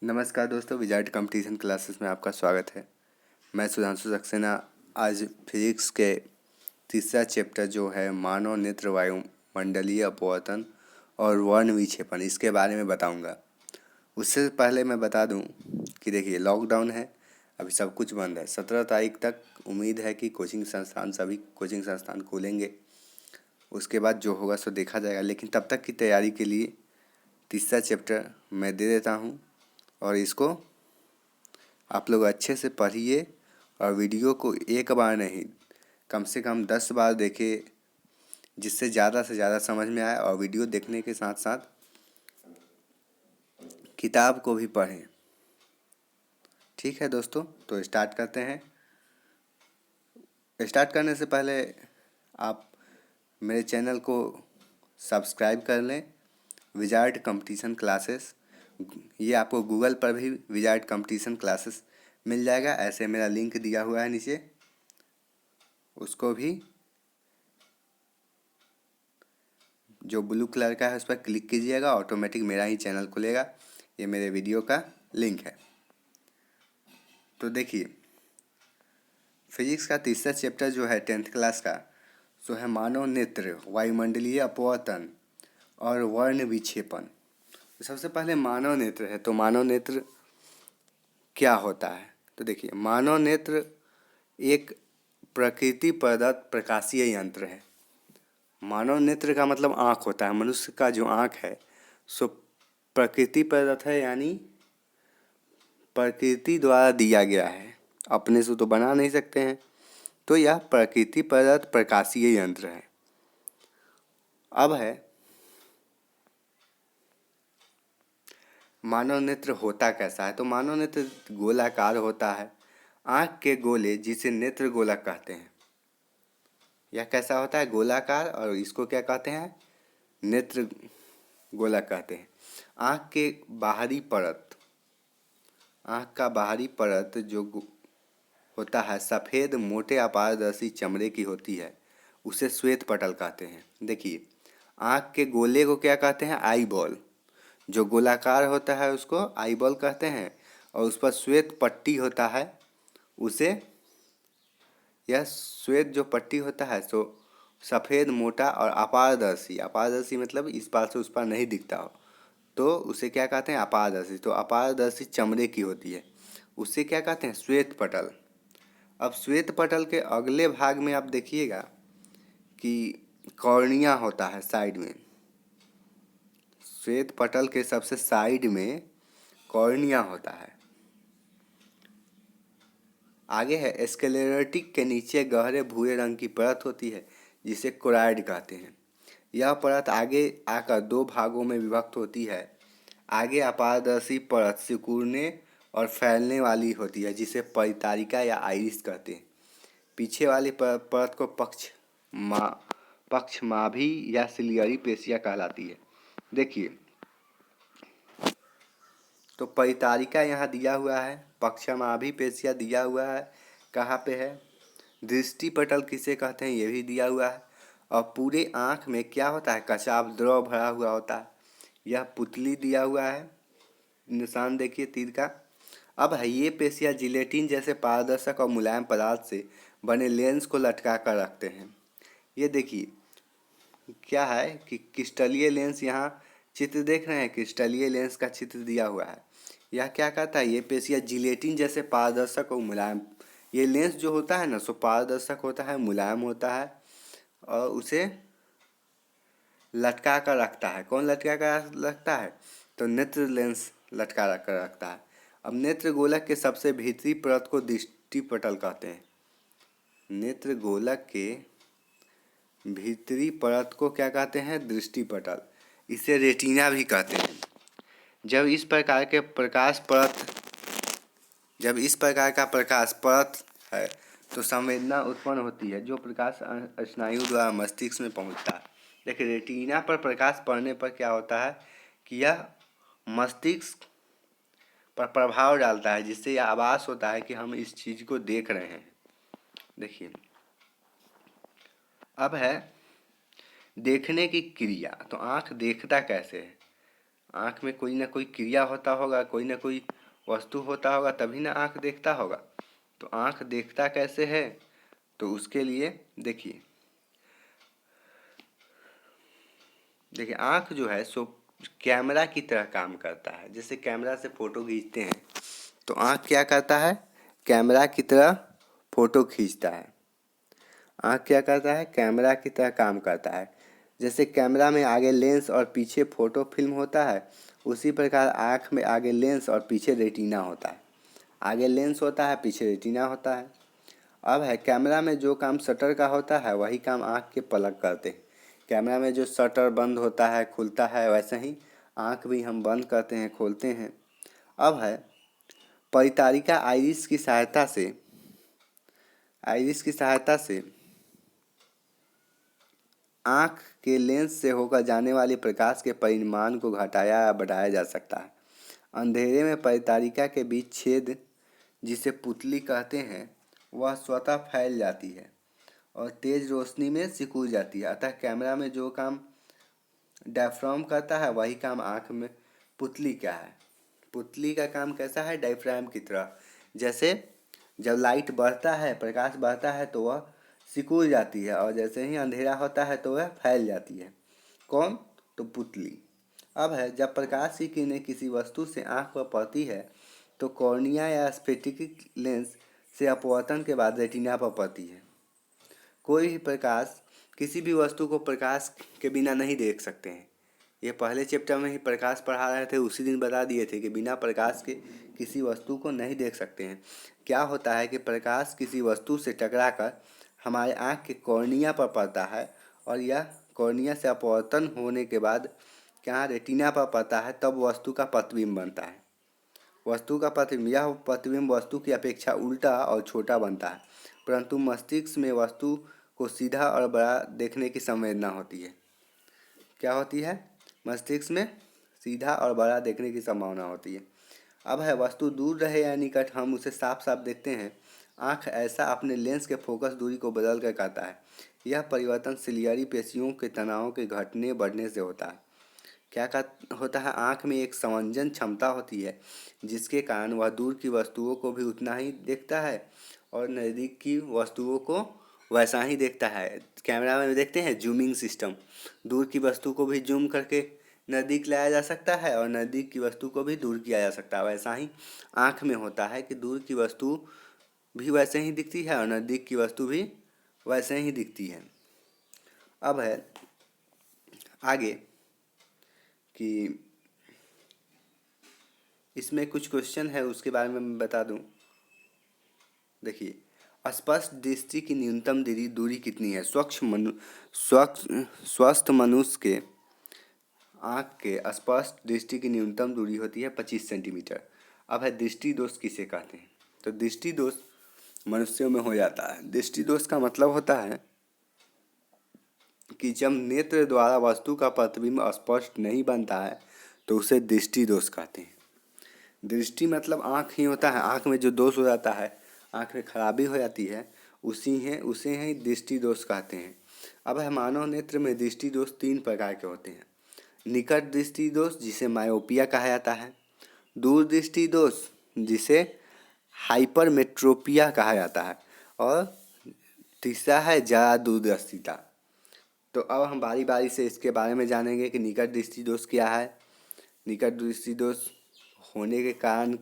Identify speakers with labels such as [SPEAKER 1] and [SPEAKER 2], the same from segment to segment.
[SPEAKER 1] नमस्कार दोस्तों, wizard competition classes में आपका स्वागत है। मैं सुधांशु सक्सेना आज फिजिक्स के तीसरा चैप्टर जो है मानव नेत्र वायुमंडलीय अपवर्तन और वर्ण विक्षेपण, इसके बारे में बताऊंगा। उससे पहले मैं बता दूं कि देखिए, लॉकडाउन है, अभी सब कुछ बंद है। 17 तारीख तक उम्मीद है कि सभी कोचिंग संस्थान खोलेंगे। उसके बाद जो होगा सो देखा जाएगा, लेकिन तब तक की तैयारी के लिए तीसरा चैप्टर मैं दे देता हूँ और इसको आप लोग अच्छे से पढ़िए और वीडियो को एक बार नहीं, कम से कम 10 बार देखिए, जिससे ज़्यादा से ज़्यादा समझ में आए। और वीडियो देखने के साथ साथ किताब को भी पढ़ें। ठीक है दोस्तों, तो स्टार्ट करते हैं। स्टार्ट करने से पहले आप मेरे चैनल को सब्सक्राइब कर लें, विजार्ड कंपटीशन क्लासेस। ये आपको गूगल पर भी विजार्ड कंपटीशन क्लासेस मिल जाएगा, ऐसे मेरा लिंक दिया हुआ है नीचे, उसको भी जो ब्लू कलर का है उस पर क्लिक कीजिएगा, ऑटोमेटिक मेरा ही चैनल खुलेगा। ये मेरे वीडियो का लिंक है। तो देखिए, फिजिक्स का तीसरा चैप्टर जो है 10th क्लास का, सो है मानव नेत्र वायुमंडलीय अपवर्तन और वर्ण विक्षेपण। तो सबसे पहले मानव नेत्र है, तो मानव नेत्र क्या होता है? तो देखिए, मानव नेत्र एक प्रकृति प्रदत्त प्रकाशीय यंत्र है। मानव नेत्र का मतलब आँख होता है। मनुष्य का जो आँख है सो प्रकृति प्रदत्त है, यानी प्रकृति द्वारा दिया गया है, अपने से तो बना नहीं सकते हैं। तो यह प्रकृति प्रदत्त प्रकाशीय यंत्र है। अब है मानव नेत्र होता कैसा है? तो मानव नेत्र गोलाकार होता है। आँख के गोले, जिसे नेत्र गोलक कहते हैं, यह कैसा होता है? गोलाकार। और इसको क्या कहते हैं? नेत्र गोलक कहते हैं। आँख के बाहरी परत, आँख का बाहरी परत जो होता है सफ़ेद मोटे अपारदर्शी चमड़े की होती है, उसे श्वेत पटल कहते हैं। देखिए, आँख के गोले को क्या कहते हैं? Eye ball. जो गोलाकार होता है उसको आई बॉल कहते हैं, और उस पर श्वेत पट्टी होता है उसे, यह श्वेत जो पट्टी होता है सो सफ़ेद मोटा और अपारदर्शी, अपारदर्शी मतलब इस पार से उस पार नहीं दिखता हो, तो उसे क्या कहते हैं? अपारदर्शी। तो अपारदर्शी चमड़े की होती है, उसे क्या कहते हैं? श्वेत पटल। अब श्वेत पटल के अगले भाग में आप देखिएगा कि कॉर्निया होता है साइड में। श्वेत पटल के सबसे साइड में कॉर्निया होता है। आगे है स्क्लेरोटिक के नीचे गहरे भूरे रंग की परत होती है, जिसे कोराइड कहते हैं। यह परत आगे आकर दो भागों में विभक्त होती है। आगे अपारदर्शी परत सिकुड़ने और फैलने वाली होती है, जिसे परितारिका या आइरिस कहते हैं। पीछे वाली परत को पक्षमाभी या सिलियरी पेशिया कहलाती है। देखिए, तो परितारिका यहाँ दिया हुआ है, पक्षमाभी पेशिया दिया हुआ है। कहाँ पे है? दृष्टि पटल किसे कहते हैं, ये भी दिया हुआ है। और पूरे आँख में क्या होता है? कचाव द्रव भरा हुआ होता है। यह पुतली दिया हुआ है, निशान देखिए तीर का। अब है ये पेशियाँ जिलेटिन जैसे पारदर्शक और मुलायम पदार्थ से बने लेंस को लटका कर रखते हैं। ये देखिए क्या है कि क्रिस्टलीय लेंस, यहाँ चित्र देख रहे हैं, क्रिस्टलीय लेंस का चित्र दिया हुआ है। यह क्या कहता है? ये पेशियाँ जिलेटिन जैसे पारदर्शक और मुलायम, ये लेंस जो होता है ना सो पारदर्शक होता है, मुलायम होता है, और उसे लटका कर रखता है। कौन लटका कर रखता है? तो नेत्र लेंस लटका कर रखता है। अब नेत्र गोलक के सबसे भीतरी परत को दृष्टि पटल कहते हैं। नेत्र गोलक के भीतरी परत को क्या कहते हैं? दृष्टि पटल। इसे रेटिना भी कहते हैं। जब इस प्रकार के प्रकाश परत जब इस प्रकार का प्रकाश परत है तो संवेदना उत्पन्न होती है, जो प्रकाश स्नायु द्वारा मस्तिष्क में पहुंचता है। देखिए, रेटिना पर प्रकाश पड़ने पर क्या होता है कि यह मस्तिष्क पर प्रभाव डालता है, जिससे यह आभास होता है कि हम इस चीज़ को देख रहे हैं। देखिए, अब है देखने की क्रिया। तो आँख देखता कैसे है? आँख में कोई ना कोई क्रिया होता होगा, कोई ना कोई वस्तु होता होगा, तभी ना आँख देखता होगा। तो आँख देखता कैसे है? तो उसके लिए देखिए आँख जो है सो कैमरा की तरह काम करता है। जैसे कैमरा से फ़ोटो खींचते हैं तो आँख क्या करता है? कैमरा की तरह फ़ोटो खींचता है। आँख क्या करता है? कैमरा की तरह काम करता है। जैसे कैमरा में आगे लेंस और पीछे फ़ोटो फिल्म होता है, उसी प्रकार आँख में आगे लेंस और पीछे रेटिना होता है। आगे लेंस होता है, पीछे रेटिना होता है। अब है कैमरा में जो काम शटर का होता है वही काम आँख के पलक करते हैं। कैमरा में जो शटर बंद होता है खुलता है, वैसे ही आँख भी हम बंद करते हैं खोलते हैं। अब है परितारिका आइरिस की सहायता से आँख के लेंस से होकर जाने वाले प्रकाश के परिमाण को घटाया या बढ़ाया जा सकता है। अंधेरे में परितारिका के बीच छेद, जिसे पुतली कहते हैं, वह स्वतः फैल जाती है और तेज रोशनी में सिकुड़ जाती है। अतः कैमरा में जो काम डायफ्राम करता है वही काम आँख में पुतली का है। पुतली का काम कैसा है? डायफ्राम की तरह। जैसे जब लाइट बढ़ता है, प्रकाश बढ़ता है तो वह सिकुड़ जाती है और जैसे ही अंधेरा होता है तो वह फैल जाती है। कौन? तो पुतली। अब है जब प्रकाश की किरणें किसी वस्तु से आँख पर पड़ती है तो कॉर्निया या स्फटिक लेंस से अपवर्तन के बाद रेटिना पर पड़ती है। कोई भी प्रकाश किसी भी वस्तु को प्रकाश के बिना नहीं देख सकते हैं। ये पहले चैप्टर में ही प्रकाश पढ़ा रहे थे, उसी दिन बता दिए थे कि बिना प्रकाश के किसी वस्तु को नहीं देख सकते हैं। क्या होता है कि प्रकाश किसी वस्तु से टकराकर हमारे आँख के कॉर्निया पर पड़ता है और यह कॉर्निया से अपवर्तन होने के बाद क्या रेटिना पर पड़ता है, तब वस्तु का प्रतिबिंब बनता है। वस्तु का प्रतिबिंब, यह प्रतिबिंब वस्तु की अपेक्षा उल्टा और छोटा बनता है, परंतु मस्तिष्क में वस्तु को सीधा और बड़ा देखने की संवेदना होती है। क्या होती है? मस्तिष्क में सीधा और बड़ा देखने की संभावना होती है। अब है वस्तु दूर रहे या निकट, हम उसे साफ साफ देखते हैं। आँख ऐसा अपने लेंस के फोकस दूरी को बदल कर करता है। यह परिवर्तन सिलियरी पेशियों के तनाव के घटने बढ़ने से होता है। क्या होता है? आँख में एक संवेदन क्षमता होती है जिसके कारण वह दूर की वस्तुओं को भी उतना ही देखता है और नज़दीक की वस्तुओं को वैसा ही देखता है। कैमरा में देखते हैं जूमिंग सिस्टम, दूर की वस्तु को भी जूम करके नज़दीक लाया जा सकता है और नज़दीक की वस्तु को भी दूर किया जा सकता है। वैसा ही आँख में होता है कि दूर की वस्तु भी वैसे ही दिखती है और नज़दीक की वस्तु भी वैसे ही दिखती है। अब है आगे कि इसमें कुछ क्वेश्चन है, उसके बारे में मैं बता दूं। देखिए, स्पष्ट दृष्टि की न्यूनतम दूरी कितनी है? स्वस्थ मनुष्य के आँख के स्पष्ट दृष्टि की न्यूनतम दूरी होती है 25 सेंटीमीटर। अब है दृष्टि दोष किसे कहते हैं? तो दृष्टि दोष मनुष्यों में हो जाता है। दृष्टि दोष का मतलब होता है कि जब नेत्र द्वारा वस्तु का प्रतिबिंब स्पष्ट नहीं बनता है तो उसे दृष्टि दोष कहते हैं। दृष्टि मतलब आँख ही होता है। आँख में जो दोष हो जाता है, आँख में खराबी हो जाती है, उसे ही दृष्टि दोष कहते हैं। अब है मानव नेत्र में दृष्टि दोष 3 प्रकार के होते हैं। निकट दृष्टि दोष, जिसे मायोपिया कहा जाता है। दूर दृष्टि दोष, जिसे हाइपरमेट्रोपिया कहा जाता है। और तीसरा है ज़्यादा दूरदर्शिता। तो अब हम बारी बारी से इसके बारे में जानेंगे कि निकट दृष्टि दोष क्या है, निकट दृष्टि दोष होने के कारण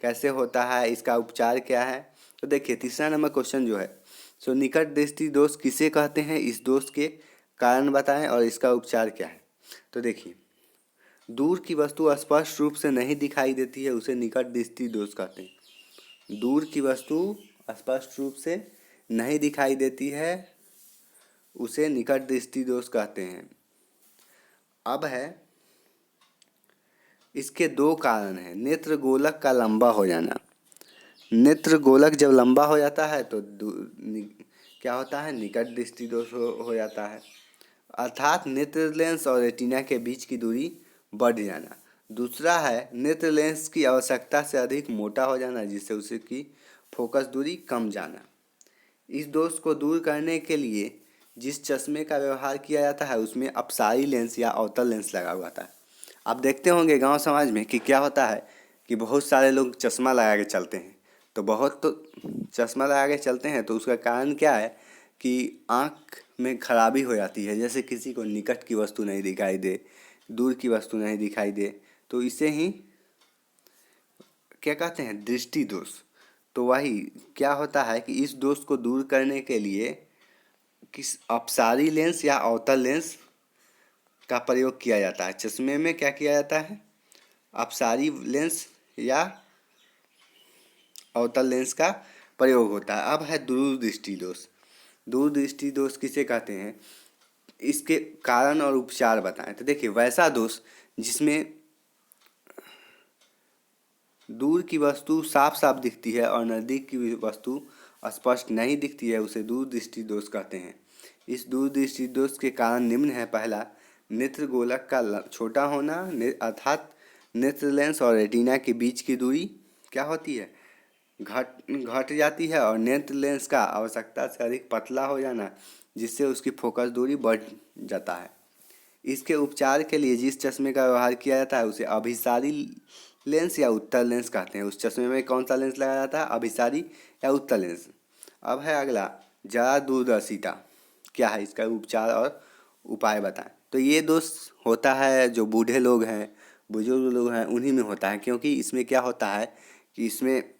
[SPEAKER 1] कैसे होता है, इसका उपचार क्या है। तो देखिए तीसरा नंबर क्वेश्चन जो है, सो निकट दृष्टि दोष किसे कहते हैं, इस दोष के कारण बताएं और इसका उपचार क्या है। तो देखिए, दूर की वस्तु स्पष्ट रूप से नहीं दिखाई देती है, उसे निकट दृष्टि दोष कहते हैं। दूर की वस्तु स्पष्ट रूप से नहीं दिखाई देती है, उसे निकट दृष्टि दोष कहते हैं। अब है इसके 2 कारण हैं। नेत्र गोलक का लंबा हो जाना। नेत्र गोलक जब लंबा हो जाता है तो क्या होता है? निकट दृष्टि दोष हो जाता है, अर्थात नेत्र लेंस और रेटिना के बीच की दूरी बढ़ जाना। दूसरा है नेत्र लेंस की आवश्यकता से अधिक मोटा हो जाना, जिससे उसकी फोकस दूरी कम जाना। इस दोष को दूर करने के लिए जिस चश्मे का व्यवहार किया जाता है उसमें अपसारी लेंस या अवतल लेंस लगा हुआ था। आप देखते होंगे गांव समाज में कि क्या होता है कि बहुत सारे लोग चश्मा लगा के चलते हैं। तो बहुत तो चश्मा लगा के चलते हैं तो उसका कारण क्या है कि आँख में खराबी हो जाती है। जैसे किसी को निकट की वस्तु नहीं दिखाई दे, दूर की वस्तु नहीं दिखाई दे, तो इसे ही क्या कहते हैं, दृष्टि दोष। तो वही क्या होता है कि इस दोष को दूर करने के लिए किस अपसारी लेंस या अवतल लेंस का प्रयोग किया जाता है। चश्मे में क्या किया जाता है, अपसारी लेंस या अवतल लेंस का प्रयोग होता है। अब है दूरदृष्टि दोष। दूरदृष्टि दोष किसे कहते हैं, इसके कारण और उपचार बताएं। तो देखिए, वैसा दोष जिसमें दूर की वस्तु साफ साफ दिखती है और नज़दीक की वस्तु स्पष्ट नहीं दिखती है, उसे दूरदृष्टि दोष कहते हैं। इस दूरदृष्टि दोष के कारण निम्न है। पहला, नेत्र गोलक का छोटा होना, अर्थात नेत्र लेंस और रेटिना के बीच की दूरी क्या होती है, घट जाती है। और नेत्र लेंस का आवश्यकता से अधिक पतला हो जाना, जिससे उसकी फोकस दूरी बढ़ जाता है। इसके उपचार के लिए जिस चश्मे का व्यवहार किया जाता है उसे अभिसारी लेंस या उत्तल लेंस कहते हैं। उस चश्मे में कौन सा लेंस लगाया जाता है, अभिसारी या उत्तल लेंस। अब है अगला, ज़्यादा दूरदर्शिता। क्या है इसका उपचार और उपाय बताएं। तो ये दोष होता है जो बूढ़े लोग हैं, बुजुर्ग लोग हैं, उन्हीं में होता है। क्योंकि इसमें क्या होता है कि इसमें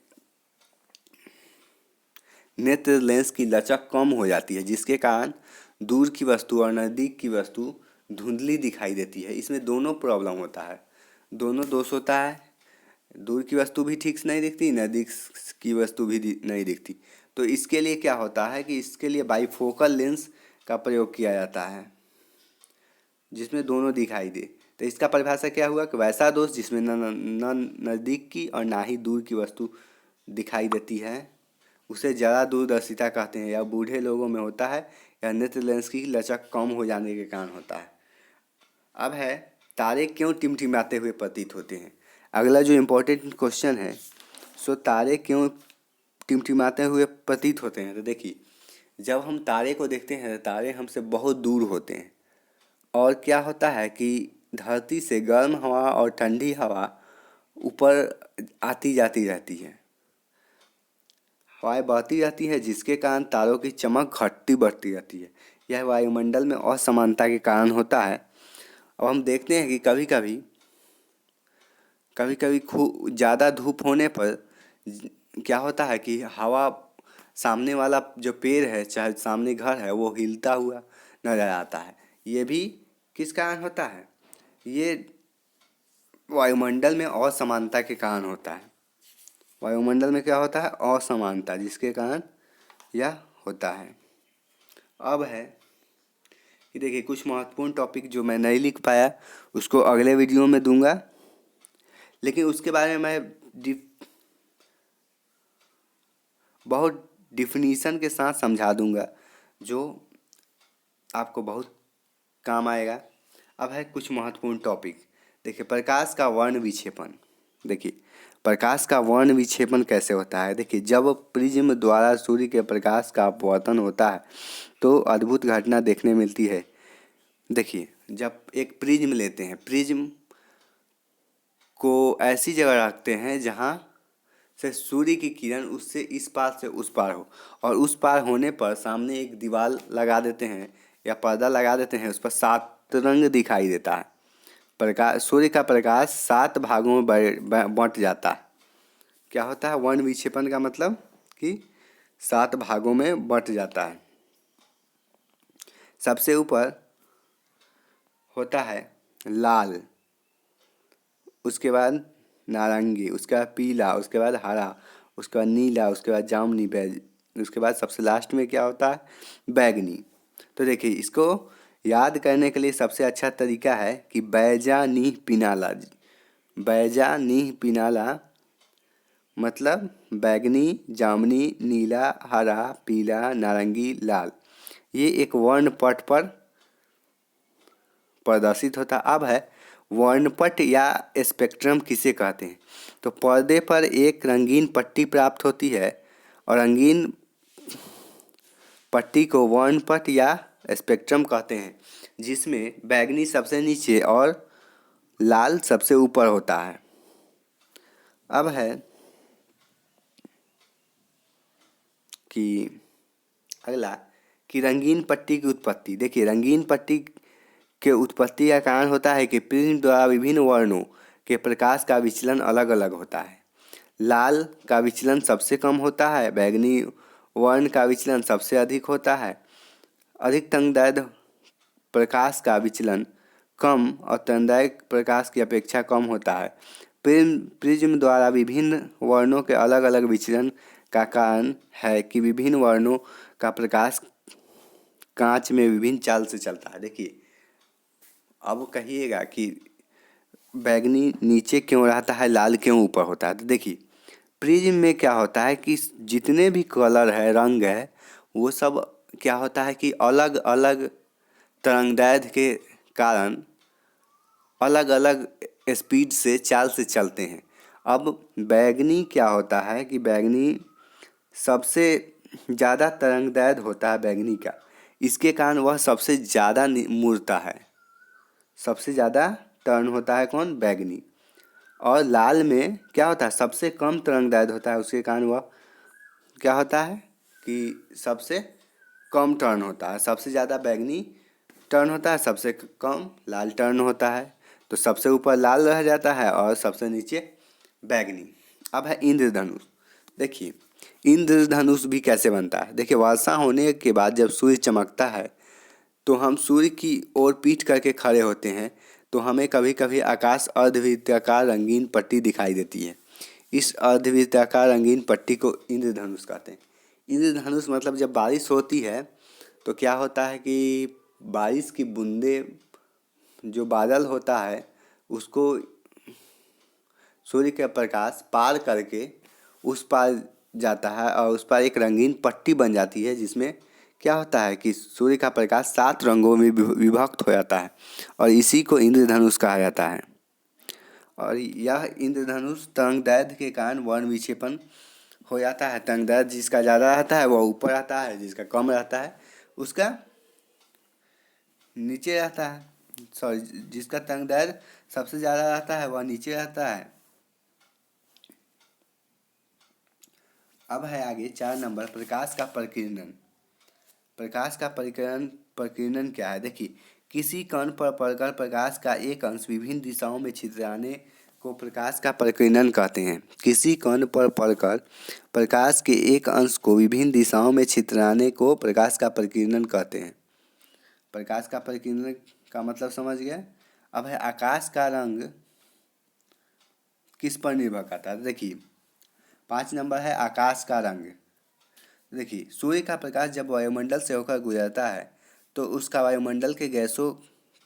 [SPEAKER 1] नेत्र लेंस की लचक कम हो जाती है, जिसके कारण दूर की वस्तु और नज़दीक की वस्तु धुंधली दिखाई देती है। इसमें दोनों प्रॉब्लम होता है, दोनों दोष होता है। दूर की वस्तु भी ठीक से नहीं दिखती, नज़दीक की वस्तु भी नहीं दिखती। तो इसके लिए क्या होता है कि इसके लिए बाईफोकल लेंस का प्रयोग किया जाता है, जिसमें दोनों दिखाई दे। तो इसका परिभाषा क्या हुआ कि वैसा दोष जिसमें न नज़दीक की और ना ही दूर की वस्तु दिखाई देती है, उसे ज़्यादा दूरदर्शिता कहते हैं। यह बूढ़े लोगों में होता है। यह नेत्र लेंस की लचक कम हो जाने के कारण होता है। अब है, तारे क्यों टिमटिमाते हुए प्रतीत होते हैं। अगला जो इम्पोर्टेंट क्वेश्चन है, सो तारे क्यों टिमटिमाते हुए प्रतीत होते हैं। तो देखिए, जब हम तारे को देखते हैं तो तारे हमसे बहुत दूर होते हैं, और क्या होता है कि धरती से गर्म हवा और ठंडी हवा ऊपर आती जाती रहती है, हवाएं बहती रहती है, जिसके कारण तारों की चमक घटती बढ़ती रहती है। यह वायुमंडल में असमानता के कारण होता है। अब हम देखते हैं कि कभी कभी खूब ज़्यादा धूप होने पर क्या होता है कि हवा, सामने वाला जो पेड़ है चाहे सामने घर है, वो हिलता हुआ नजर आता है। ये भी किस कारण होता है, ये वायुमंडल में असमानता के कारण होता है। वायुमंडल में क्या होता है, असमानता, जिसके कारण यह होता है। अब है कि देखिए, कुछ महत्वपूर्ण टॉपिक जो मैं नहीं लिख पाया उसको अगले वीडियो में दूंगा, लेकिन उसके बारे में मैं बहुत डिफिनीसन के साथ समझा दूंगा, जो आपको बहुत काम आएगा। अब है कुछ महत्वपूर्ण टॉपिक। देखिए, प्रकाश का वर्ण विक्षेपण। देखिए, प्रकाश का वर्ण विक्षेपण कैसे होता है। देखिए, जब प्रिज्म द्वारा सूर्य के प्रकाश का अपवर्तन होता है तो अद्भुत घटना देखने मिलती है। देखिए, जब एक प्रिज्म लेते हैं, प्रिज्म को ऐसी जगह रखते हैं जहाँ से सूर्य की किरण उससे इस पार से उस पार हो, और उस पार होने पर सामने एक दीवार लगा देते हैं या पर्दा लगा देते हैं, उस पर 7 रंग दिखाई देता है। प्रकाश, सूर्य का प्रकाश 7 भागों में बंट जाता है। क्या होता है, वर्ण विक्षेपण का मतलब कि 7 भागों में बंट जाता है। सबसे ऊपर होता है लाल, उसके बाद नारंगी, उसके बाद पीला, उसके बाद हरा, उसके बाद नीला, उसके बाद जामुनी, उसके बाद सबसे लास्ट में क्या होता है, बैगनी। तो देखिए, इसको याद करने के लिए सबसे अच्छा तरीका है कि बैजा नीह पिनाला। बैजा नीह पिनाला मतलब बैगनी, जामुनी, नीला, हरा, पीला, नारंगी, लाल। ये एक वर्णपट पर प्रदर्शित होता। अब है, वर्णपट या स्पेक्ट्रम किसे कहते हैं। तो पर्दे पर एक रंगीन पट्टी प्राप्त होती है, और रंगीन पट्टी को वर्णपट या स्पेक्ट्रम कहते हैं, जिसमें बैगनी सबसे नीचे और लाल सबसे ऊपर होता है। अब है कि अगला कि रंगीन पट्टी की उत्पत्ति। देखिए, रंगीन पट्टी के उत्पत्ति का कारण होता है कि प्रिज्म द्वारा विभिन्न वर्णों के प्रकाश का विचलन अलग अलग होता है। लाल का विचलन सबसे कम होता है, बैंगनी वर्ण का विचलन सबसे अधिक होता है। अधिक तंगदैर्घ्य प्रकाश का विचलन कम और तंगदैर्घ्य प्रकाश की अपेक्षा कम होता है। प्रिज्म द्वारा विभिन्न वर्णों के अलग अलग विचलन का कारण है कि विभिन्न वर्णों का प्रकाश कांच में विभिन्न चाल से चलता है। देखिए, अब कहिएगा कि बैंगनी नीचे क्यों रहता है, लाल क्यों ऊपर होता है। तो देखिए, प्रिज्म में क्या होता है कि जितने भी कलर है, रंग है, वो सब क्या होता है कि अलग अलग तरंगदैर्घ्य के कारण अलग अलग स्पीड से चाल से चलते हैं। अब बैंगनी क्या होता है कि बैंगनी सबसे ज़्यादा तरंगदैर्घ्य होता है बैंगनी का, इसके कारण वह सबसे ज़्यादा मुड़ता है। सबसे ज़्यादा टर्न होता है कौन, बैंगनी। और लाल में क्या होता है, सबसे कम तरंगदैर्घ्य होता है, उसके कारण वह क्या होता है कि सबसे कम टर्न होता है। सबसे ज़्यादा बैंगनी टर्न होता है, सबसे कम लाल टर्न होता है। तो सबसे ऊपर लाल रह जाता है और सबसे नीचे बैंगनी। अब है इंद्रधनुष। देखिए, इंद्रधनुष भी कैसे बनता है। देखिए, वर्षा होने के बाद जब सूर्य चमकता है तो हम सूर्य की ओर पीठ करके खड़े होते हैं, तो हमें कभी कभी आकाश अर्धवृत्ताकार रंगीन पट्टी दिखाई देती है। इस अर्धवृत्ताकार रंगीन पट्टी को इंद्रधनुष कहते हैं। इंद्रधनुष मतलब जब बारिश होती है तो क्या होता है कि बारिश की बूंदे, जो बादल होता है, उसको सूर्य का प्रकाश पार करके उस पार जाता है और उस पर एक रंगीन पट्टी बन जाती है, जिसमें क्या होता है कि सूर्य का प्रकाश 7 रंगों में विभक्त हो जाता है और इसी को इंद्रधनुष कहा जाता है। और यह इंद्रधनुष तरंगदैर्घ्य के कारण वर्ण विक्षेपण हो जाता है। तरंगदैर्घ्य जिसका ज़्यादा रहता है वह ऊपर आता है, जिसका कम रहता है उसका नीचे रहता है। सॉरी, जिसका तरंगदैर्घ्य सबसे ज़्यादा रहता है वह नीचे रहता है। अब है आगे 4 नंबर, प्रकाश का प्रकीर्णन। प्रकाश का प्रकीर्णन क्या है। देखिए, किसी कण पर पड़कर प्रकाश का एक अंश विभिन्न दिशाओं में छितराने को प्रकाश का प्रकीर्णन कहते हैं। किसी कण पर पड़कर प्रकाश के एक अंश को विभिन्न दिशाओं में छितराने को प्रकाश का प्रकीर्णन कहते हैं। प्रकाश का प्रकीर्णन का मतलब समझ गए। अब है आकाश का रंग किस पर निर्भर करता है। देखिए, 5 नंबर है आकाश का रंग। देखिए, सूर्य का प्रकाश जब वायुमंडल से होकर गुजरता है तो उसका वायुमंडल के गैसों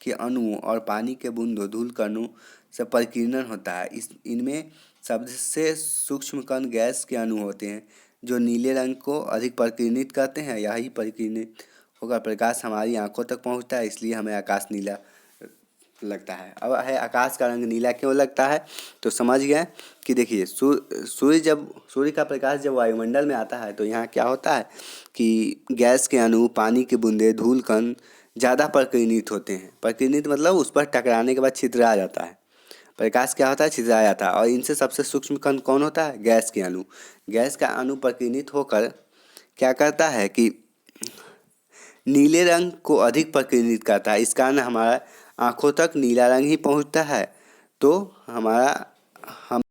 [SPEAKER 1] के अणुओं और पानी के बूंदों, धूल कणों से परिकीर्णन होता है। इनमें सबसे सूक्ष्म कण गैस के अणु होते हैं जो नीले रंग को अधिक परिकीर्णित करते हैं। यही परिकीर्णित होकर प्रकाश हमारी आंखों तक पहुंचता है, इसलिए हमें आकाश नीला लगता है। अब है आकाश का रंग नीला क्यों लगता है, तो समझ गए कि देखिए, सूर्य का प्रकाश जब वायुमंडल में आता है तो यहाँ क्या होता है कि गैस के अणु, पानी के बूंदे, धूल कण ज़्यादा परिकीर्णित होते हैं। परिकीर्णित मतलब उस पर टकराने के बाद छितरा जाता है। प्रकाश क्या होता है, छितरा जाता है। और इनसे सबसे सूक्ष्म कण कौन होता है, गैस के अणु। गैस का अणु परिकीर्णित होकर क्या करता है कि नीले रंग को अधिक परिकीर्णित करता है। इस कारण हमारा आंखों तक नीला रंग ही पहुंचता है। तो हम